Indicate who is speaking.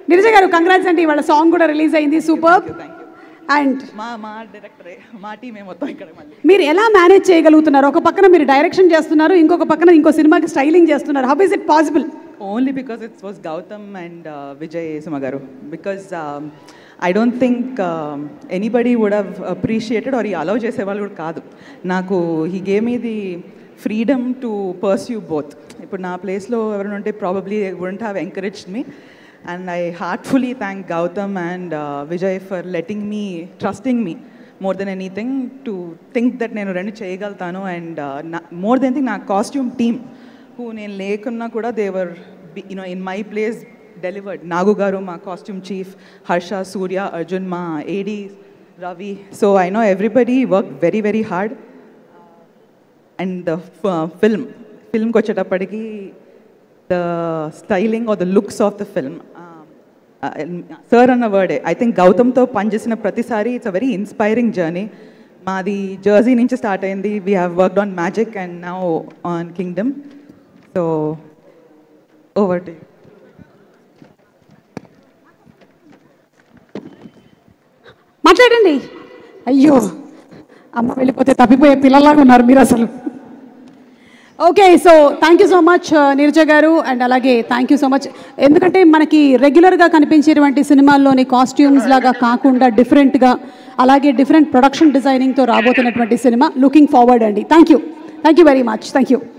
Speaker 1: నీరజ గారు కంగ్రాట్స్ అండి, వాళ్ళ సాంగ్ కూడా రిలీజ్ అయింది, సూపర్. అండ్
Speaker 2: మా డైరెక్టరే, మా టీమే మొత్తం ఇక్కడ. మళ్ళీ
Speaker 1: మీరు ఎలా మేనేజ్ చేయగలుగుతున్నారు? ఒక పక్కన మీరు డైరెక్షన్ చేస్తున్నారు, ఇంకొక పక్కన ఇంకో సినిమాకి స్టైలింగ్ చేస్తున్నారు. How is it possible?
Speaker 2: Only because it's was Gautam and Vijay Suma garu. Because I don't think anybody would have appreciated or ఈ అలౌ చేసేవాళ్ళు కూడా కాదు. నాకు he gave me the freedom to pursue both. ఇప్పుడు నా ప్లేస్లో ఎవరైనా ఉంటే probably they wouldn't have encouraged me. And I heartfully thank Gautam and Vijay for letting me, trusting me more than anything to think that nenu rendu cheyagaltanu. And more than anything, na costume team who nenu lekunna kuda they were, you know, in my place delivered. Nagu garu ma costume chief, Harsha, Surya, Arjun, ma AD Ravi. So I know everybody worked very very hard. And the film kochetapadiki the styling or the looks of the film, sir anna word, I think Gautam tho panchesina pratisari it's a very inspiring journey. Madi Jersey nunchi start ayindi, we have worked on Magic and now on Kingdom. So over to you.
Speaker 1: మాట్లాడండి. అయ్యో అమ్మ వెళ్ళిపోతే తప్పిపోయే పిల్లలాగా ఉన్నారు మీరు అసలు. Okay, so thank you so much Neeraja గారు. And అలాగే థ్యాంక్ యూ సో మచ్, ఎందుకంటే మనకి రెగ్యులర్గా కనిపించేటువంటి సినిమాల్లోని కాస్ట్యూమ్స్ లాగా కాకుండా డిఫరెంట్గా, అలాగే డిఫరెంట్ ప్రొడక్షన్ డిజైనింగ్తో రాబోతున్నటువంటి సినిమా. లుకింగ్ ఫార్వర్డ్ అండి. Thank you very much. Thank you.